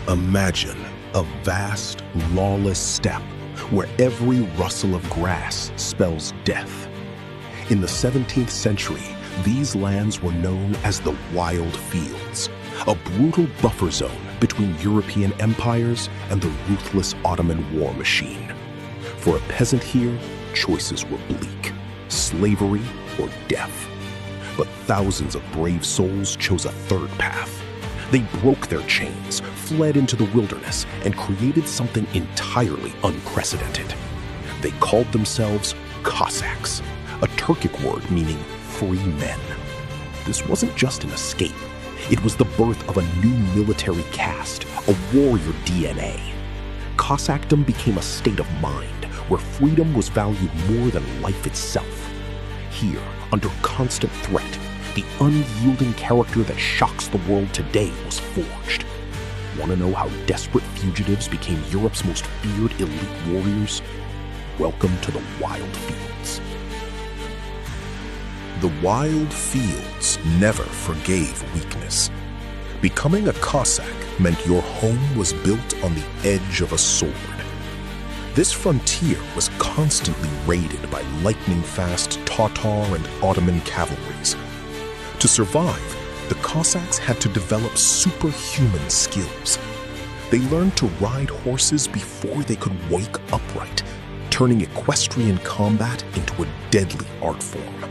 Imagine a vast, lawless steppe where every rustle of grass spells death. In the 17th century, these lands were known as the Wild Fields, a brutal buffer zone between European empires and the ruthless Ottoman war machine. For a peasant here, choices were bleak: slavery or death. But thousands of brave souls chose a third path. They broke their chains, fled into the wilderness, and created something entirely unprecedented. They called themselves Cossacks, a Turkic word meaning free men. This wasn't just an escape. It was the birth of a new military caste, a warrior DNA. Cossackdom became a state of mind where freedom was valued more than life itself. Here, under constant threat, the unyielding character that shocks the world today was forged. Want to know how desperate fugitives became Europe's most feared elite warriors? Welcome to the Wild Fields. The Wild Fields never forgave weakness. Becoming a Cossack meant your home was built on the edge of a sword. This frontier was constantly raided by lightning-fast Tatar and Ottoman cavalries. To survive, the Cossacks had to develop superhuman skills. They learned to ride horses before they could wake upright, turning equestrian combat into a deadly art form.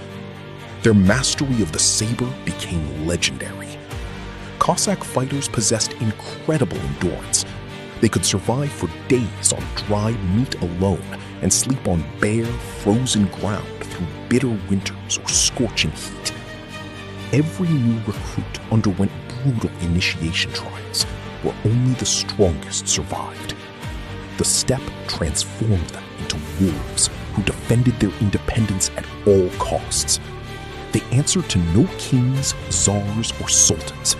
Their mastery of the saber became legendary. Cossack fighters possessed incredible endurance. They could survive for days on dried meat alone and sleep on bare, frozen ground through bitter winters or scorching heat. Every new recruit underwent brutal initiation trials where only the strongest survived. The steppe transformed them into wolves who defended their independence at all costs. They answered to no kings, czars, or sultans.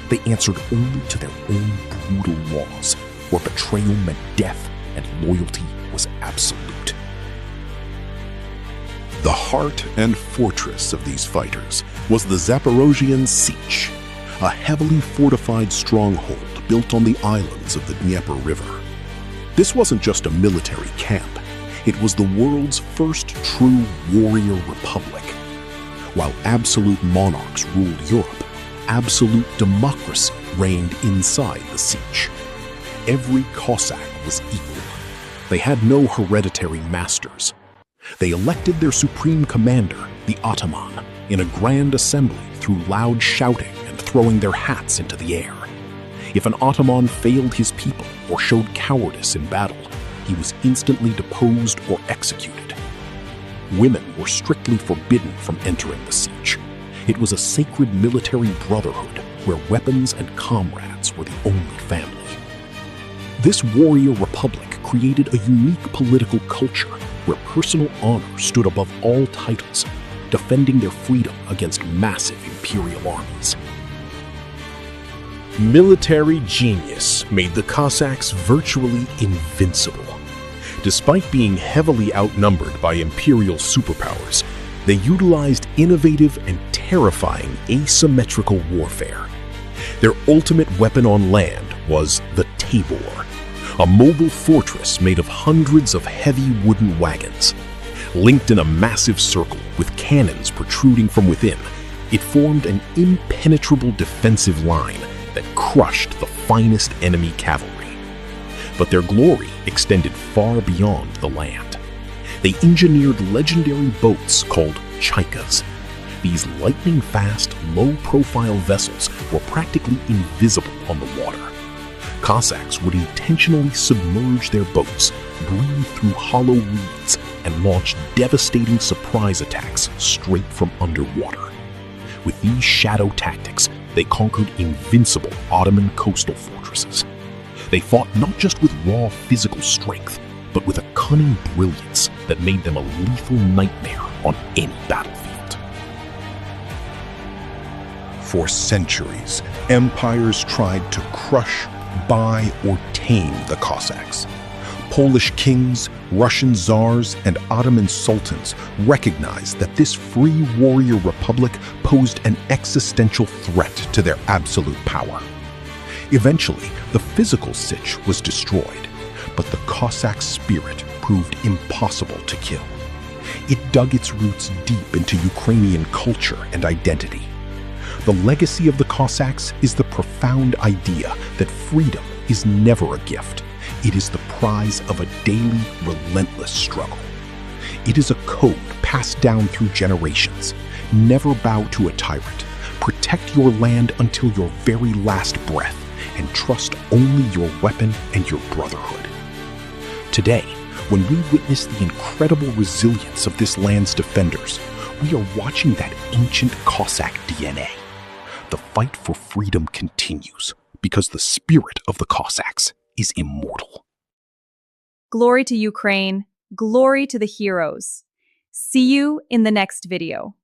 They answered only to their own brutal laws, where betrayal meant death and loyalty was absolute. The heart and fortress of these fighters was the Zaporozhian Sich, a heavily fortified stronghold built on the islands of the Dnieper River. This wasn't just a military camp. It was the world's first true warrior republic. While absolute monarchs ruled Europe, absolute democracy reigned inside the Sich. Every Cossack was equal. They had no hereditary masters. They elected their supreme commander, the Ataman, in a grand assembly through loud shouting and throwing their hats into the air. If an Ataman failed his people or showed cowardice in battle, he was instantly deposed or executed. Women were strictly forbidden from entering the Sich. It was a sacred military brotherhood where weapons and comrades were the only family. This warrior republic created a unique political culture where personal honor stood above all titles, defending their freedom against massive imperial armies. Military genius made the Cossacks virtually invincible. Despite being heavily outnumbered by imperial superpowers, they utilized innovative and terrifying asymmetrical warfare. Their ultimate weapon on land was the Tabor, a mobile fortress made of hundreds of heavy wooden wagons. Linked in a massive circle with cannons protruding from within, it formed an impenetrable defensive line that crushed the finest enemy cavalry. But their glory extended far beyond the land. They engineered legendary boats called chaikas. These lightning-fast, low-profile vessels were practically invisible on the water. Cossacks would intentionally submerge their boats, breathe through hollow reeds, and launch devastating surprise attacks straight from underwater. With these shadow tactics, they conquered invincible Ottoman coastal fortresses. They fought not just with raw physical strength, but with a cunning brilliance that made them a lethal nightmare on any battlefield. For centuries, empires tried to crush, buy, or tame the Cossacks. Polish kings, Russian czars, and Ottoman sultans recognized that this free warrior republic posed an existential threat to their absolute power. Eventually, the physical Sich was destroyed, but the Cossack spirit proved impossible to kill. It dug its roots deep into Ukrainian culture and identity. The legacy of the Cossacks is the profound idea that freedom is never a gift. It is the prize of a daily, relentless struggle. It is a code passed down through generations. Never bow to a tyrant. Protect your land until your very last breath, and trust only your weapon and your brotherhood. Today, when we witness the incredible resilience of this land's defenders, we are watching that ancient Cossack DNA. The fight for freedom continues because the spirit of the Cossacks is immortal. Glory to Ukraine, glory to the heroes. See you in the next video.